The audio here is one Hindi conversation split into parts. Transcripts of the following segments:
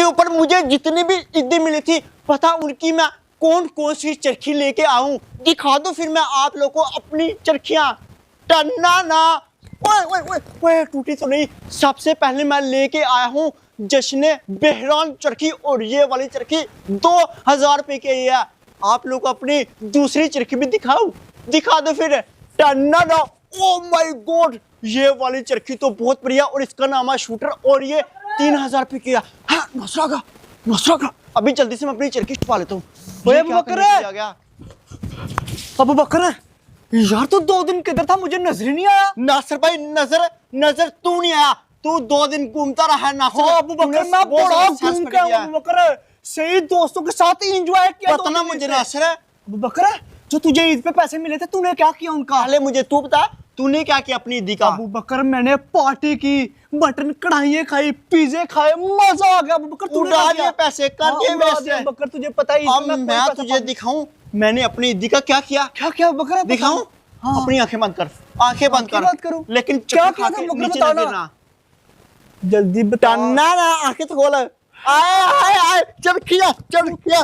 ऊपर मुझे जितनी भी ईदी मिली थी, पता उनकी मैं कौन कौन सी चरखी लेके आऊं, दिखा दो फिर मैं आप लोगों को अपनी चरखियां। टन्ना ना, ओए ओए ओए ओए, टूटी तो नहीं। सबसे पहले मैं लेके आया हूँ जश्न बहरान चरखी, और ये वाली चरखी 2000 रुपए की है। आप लोग को अपनी दूसरी चरखी भी दिखाऊं, दिखा दो फिर। टन्ना ना, ओ माय गॉड, ये वाली चरखी तो बहुत बढ़िया, और इसका नाम है शूटर, और ये 3000 रुपए की है। हाँ, नसरा का अभी जल्दी से मैं अपनी चरखी छुपा लेता हूँ। अबू बकर यार, तो 2 दिन किधर था, मुझे नजर ही नहीं आया। नासिर भाई, नजर तू नहीं आया, तू 2 दिन घूमता रहा नासिर। हाँ अबू बकर, मैं बड़ा घूम के आया अबू बकर, सही दोस्तों के साथ एंजॉय किया। पता ना मुझे नासिर। अबू बकर, जो तुझे ईद पे पैसे मिले थे, तूने क्या किया उनका? पहले मुझे तू बता, तूने क्या किया अपनी ईदी का? अबू बकर, मैंने पार्टी की, मटन कढ़ाइयाँ खाई, पिज़्ज़े खाए, मजा आ गया। अबू बकर, तू डाल ये पैसे कर दिए वैसे। अबू बकर, तुझे पता ही अब मैं तुझे दिखाऊं मैंने अपनी ईदी का क्या किया। क्या अबू बकर दिखाऊं? हाँ। अपनी आंखें बंद कर, आंखें बंद कर, लेकिन क्या किया था नीचे ना गिरना। जल्दी बता ना आंखें तो खोल। आए चरखियां।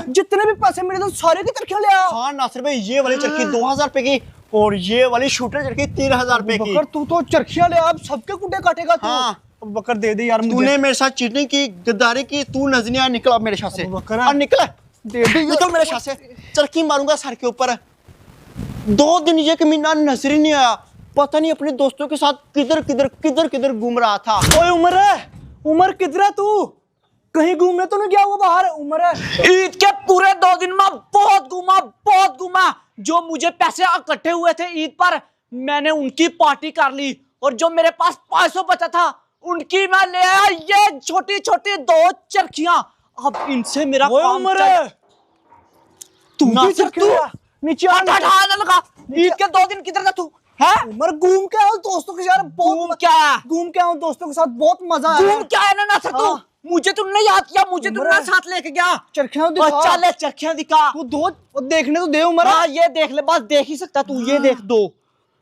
जितने भी पैसे मिले थे सारे की चरखियां ले आ। हाँ नासिर भाई, ये वाली चरखी 2000 रुपए की, और ये वाली शूटर चरखी 3000 रुपए की। बकर, तू तो चरखियां ले, अब सबके कुटे काटेगा तू। हाँ। बकर दे दे यार मुझे। तूने मेरे साथ चीटिंग की, गद्दारी की, तू नजर नहीं आया, निकल मेरे साथ से। बकर निकल, दे दे, निकल मेरे साथ से, चरखी मारूंगा सर के ऊपर। 2 दिन ये कमीना नजर ही नहीं आया, पता नहीं अपने दोस्तों के साथ किधर घूम रहा था। ओए उमर किधर है तू? कहीं घूमने तो नहीं गया हुआ बाहर? उमर ईद के पूरे 2 दिन में बहुत घूमा। जो मुझे पैसे इकट्ठे हुए थे ईद पर, मैंने उनकी पार्टी कर ली, और जो मेरे पास 500 बचा था उनकी मैं ले आया ये छोटी 2 चरखियां। अब इनसे मेरा काम चल। तू नीचे आने लगा। ईद के 2 दिन किधर था तू? है उमर, घूम के आओ दोस्तों के साथ, घूम के आओ दोस्तों के साथ, बहुत मजा आया। घूम क्या है ना तू? मुझे तुमने याद किया, मुझे तुमने साथ लेके गया। चरखियां दिखा। चल चरखियां दिखा। तू दो देखने तो दे उमर। हाँ ये देख ले, बस देख ही सकता तू। ये देख 2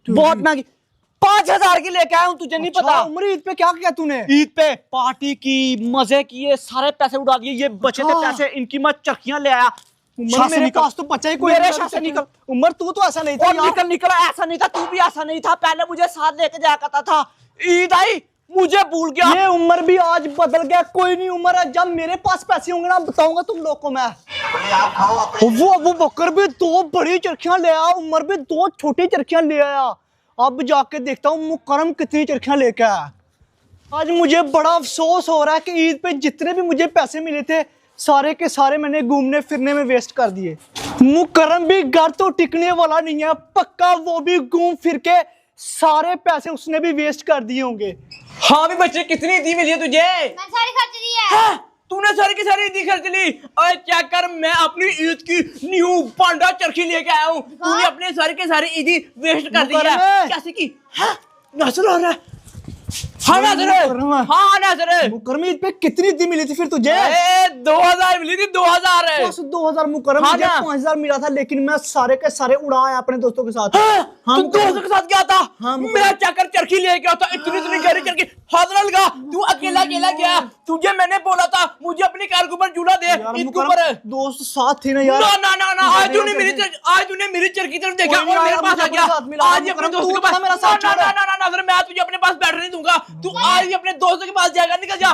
बहुत महंगी 5000 की लेके आया हूँ, तुझे नहीं पता। उमर, ईद पे क्या किया तूने? ईद पे पार्टी की, मजे किए, सारे पैसे उड़ा दिए। ये बचे थे पैसे, इनकी मैं चरखियां ले आया। उमर, मेरे पास तो बचा ही कोई। मेरे साथ से निकल। उमर, तू तो ऐसा नहीं था। निकल ऐसा नहीं था, तू भी ऐसा नहीं था। पहले मुझे साथ लेके जाया करता था, ईद आई मुझे भूल गया। ये उमर भी आज बदल गया। कोई नहीं उमर, जब मेरे पास पैसे होंगे ना, बताऊंगा तुम लोग को मैं। वो अबू बकर भी 2 बड़ी चरखियां ले आया, उमर भी 2 छोटी चरखियां ले आया। अब जाके देखता हूँ मुकरम कितनी चरखियां लेके आया। आज मुझे बड़ा अफसोस हो रहा है कि ईद पे जितने भी मुझे पैसे मिले थे, सारे के सारे मैंने घूमने फिरने में वेस्ट कर दिए। मुकरम भी घर तो टिकने वाला नहीं है, पक्का वो भी घूम फिर के सारे पैसे उसने भी वेस्ट कर दिए होंगे। हाँ भी बच्चे, कितनी ईदी मिली है तुझे? मैं सारी खर्च दी है। तूने सारी की सारी ईदी खर्च ली? अरे चेक कर, मैं अपनी ईद की न्यू पांडा चरखी लेके आया हूँ। तूने अपने सारी के सारी ईदी वेस्ट कर दी है। कैसे की? नजर आ रहा है। हाँ नाज़र, मुकरम, ईद पे कितनी ईदी मिली थी फिर तुझे? 2000 मिली थी। 2000 है। 2000 मुकरम, मुझे 5000 मिला था, लेकिन मैं सारे के सारे उड़ाया अपने दोस्तों के साथ। तू दोस्तों के साथ क्या था? मैं चक्कर चरखी लेके आता, इतनी गहरी चरखी, हाथ ना लगा। तू अकेला गया। तुझे मैंने बोला था मुझे अपनी कार के ऊपर झूला दे। इसके ऊपर दोस्त साथ थे ना यार। ना, आज तूने मेरी चरखी तरफ देखा और मेरे पास आ गया। आज अपने दोस्तों के पास ना, मैं तुझे अपने पास बैठने नहीं दूंगा। तू आज ही अपने दोस्तों के पास जाएगा, निकल जा।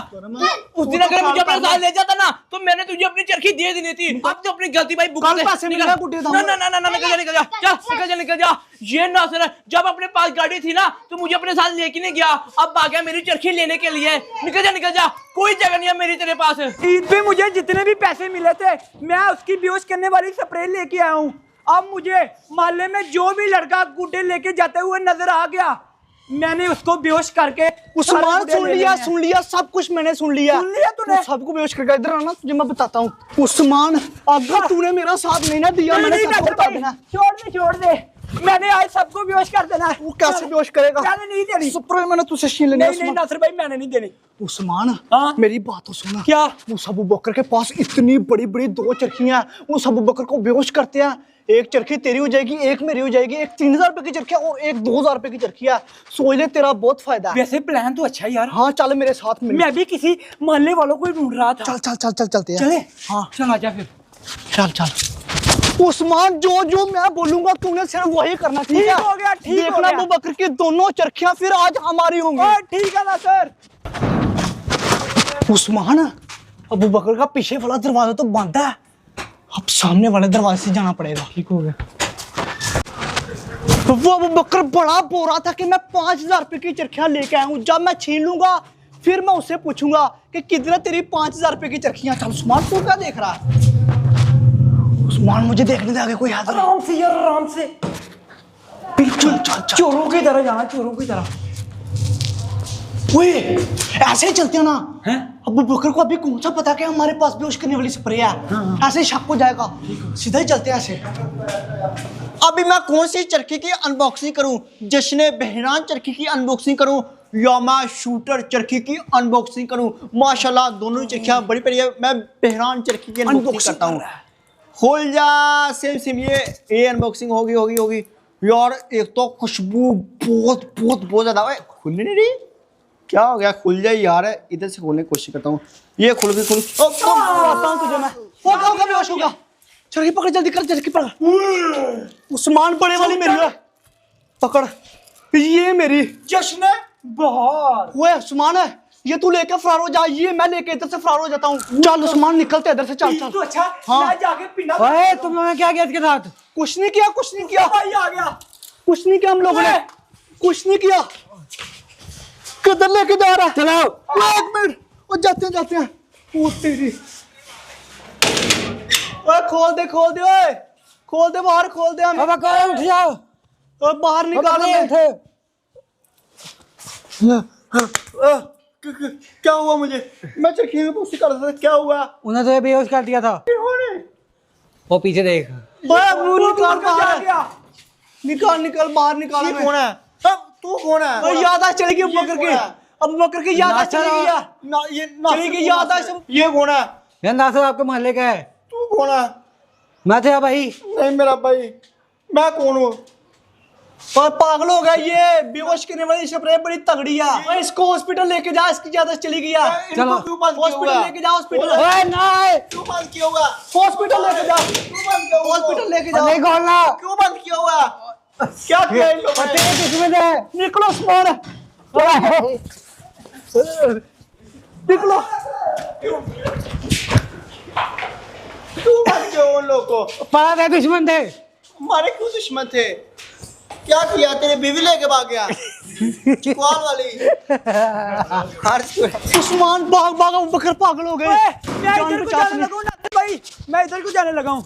उस दिन अगर मुझे अपने साथ ले जाता ना, तो मैंने तुझे अपनी चरखी दे देनी थी। अब तो अपनी गलती भाई, कल पैसे मिला गुड्डे था। ना, निकल जा। ये नासिर, जब अपने पास गाड़ी थी ना, तो मुझे अपने साथ लेके नहीं गया। अब आ गया मेरी चरखी लेने के लिए। निकल जा, कोई जगह नहीं है मेरी तेरे पास। ईद पे मुझे जितने भी पैसे मिले थे, मैं उसकी बेहोश करने वाली स्प्रे लेके आया हूँ। अब मुझे मोहल्ले में जो भी लड़का गुड्डे लेके जाते हुए नजर आ गया, मैंने उसको बेहोश करके उस्मान सुन लिया सब कुछ मैंने सुन लिया तूने सबको बेहोश करके। इधर आना, तुझे मैं बताता हूँ। उस्मान, अगर तूने मेरा साथ नहीं ना दिया, मैंने सबको बता देना। छोड़ दे, मैंने आज सबको बेहोश कर देना। वो कैसे बेहोश करेगा? मैंने नहीं देनी स्प्रे, मैंने तुझसे छीन लेनी। नहीं नासिर भाई, मैंने नहीं देनी। उस्मान, मेरी बात तो सुना। क्या? उस अबू बकर के पास इतनी बड़ी 2 चरखियां, उस अबू बकर को बेहोश करते हैं। एक चरखी तेरी हो जाएगी, एक मेरी हो जाएगी, एक 3000 रुपए की चरखी है और एक 2000 रुपए की चरखी है। सोच ले, तेरा बहुत फायदा है। वैसे प्लान तो अच्छा है यार। हाँ चल मेरे साथ में। मैं भी किसी मोहल्ले वालों को ढूंढ रहा था। चल चल चल चल चलते हैं। चले। हाँ चल आजा फिर। चल चल। उस्मान जो जो मैं बोलूंगा तूने सिर्फ वही करना, ठीक है? ठीक हो गया, ठीक हो देखना गया। अबू बकर की दोनों चरखियां फिर आज हमारी होंगी। ठीक है ना सर। उस्मान, अबू बकर का पीछे वाला दरवाजा तो बंद है, अब सामने वाले दरवाजे से जाना पड़ेगा। ठीक हो गया। वो अबू बकर बड़ा बोल रहा था कि मैं 5000 रुपए की चरखियां लेके आया हूँ, जब मैं छीन लूंगा फिर मैं उससे पूछूंगा कि किधर तेरी 5000 रुपए की चरखियां। चल उस्मान, तू क्या देख रहा है? उस्मान मुझे देखने दे, आगे कोई हाथ नहीं। आराम से यार, आराम से। चल चल चल। चोरों की तरह जाना, चोरों की तरह। ओए ऐसे ही चलते हैं ना। हैं? अबू बकर को अभी कौन सा पता कि हमारे पास भी उसके वाली स्प्रे है। ऐसे ही शक हो जाएगा, सीधा ही चलते हैं ऐसे। अभी मैं कौन सी चरखी की अनबॉक्सिंग करूं? जश्न बहरान चरखी की अनबॉक्सिंग करूं या मैं शूटर चरखी की अनबॉक्सिंग करूं? माशाल्लाह दोनों चरखियां बड़ी प्यारी है। मैं बहरान चरखी की अनबॉक्सिंग करता हूं। खोल जा। सेम सेम ये अनबॉक्सिंग होगी यार। एक तो खुशबू बहुत बहुत बहुत ज्यादा। ओए खुलने नहीं रही, क्या हो गया? खुल जाए यार। इधर से खोलने की कोशिश करता हूँ। ये खुल गई, खुल। आता हूं तुझे मैं। होगा बेहोश होगा। चरखी पकड़, जल्दी कर, चरखी पकड़। उस्मान, बड़े वाली मेरी है, पकड़। ये मेरी। जश्न बहार। वो उस्मान है, ये तू लेके फरार हो जा, ये मैं लेके इधर से फरार हो जाता हूँ। चल उस्मान, निकलते इधर से। चल चल। तो अच्छा। हाँ। मैं जाके पीना। ओए तुमने क्या किया इसके साथ? कुछ नहीं किया, कुछ नहीं किया, भाई आ गया। कुछ नहीं किया हम लोगों ने, कुछ नहीं किया। किधर लेके जा रहा है? चलो। एक मिनट, वो जाते हैं। वो तेरी। ओए खोल दे, ओए खोल दे, बाहर खोल दे हमें। अब कौन उठ जाओ? ओए बाहर निकाल नहीं हमें। उठे। क्या हुआ मुझे? मैं चरखी में पूछ कर रहा था, क्या हुआ? उन्हें तो ये बेहोश कर दिया था। वो पीछे देख। ओए मुंह निकाल जा बाहर। गया। निकाल बाहर, निकाल ये हमें। कौन है? तू कौन है? ओए याद आ चली गई अबू बकर की। अबू बकर की याद आ चली गई है। ना ये चली गई याद आ सब। ये कौन है? ये नासिर आपके मोहल्ले का है। तू कौन है? मैं थे भाई। नहीं मेरा भाई। मैं कौन हूँ? और पागल हो गया, ये बेहोश करने वाली स्प्रे बड़ी तगड़ी है। ओए इसको हॉस्पिटल लेके जा, इसकी ज्यादा चली गई है। चलो। क्यों बंद किया हॉस्पिटल हुआ? लेके जा, हॉस्पिटल। ओए नहीं, क्यों बंद किया हुआ? हॉस्पिटल लेके जा, क्यों बंद किया हुआ? हॉस्पिटल लेके जा। नहीं खोलना। क्यों बंद किया हुआ? क्या किया इन लोगों ने? तेरे दुश्मन है। निकलो उस्मान, निकलो। क्यों बंद किया उन लोगों को? पता थे दुश्मन थे। हमारे क्यों दुश्मन थे? क्या किया? तेरे बीवी लेके भाग गया चिकवाल वाली। उस्मान भाग अबू बकर पागल हो गए। मैं इधर को जाने लगा हूँ नासिर भाई, मैं इधर को जाने लगा हूँ।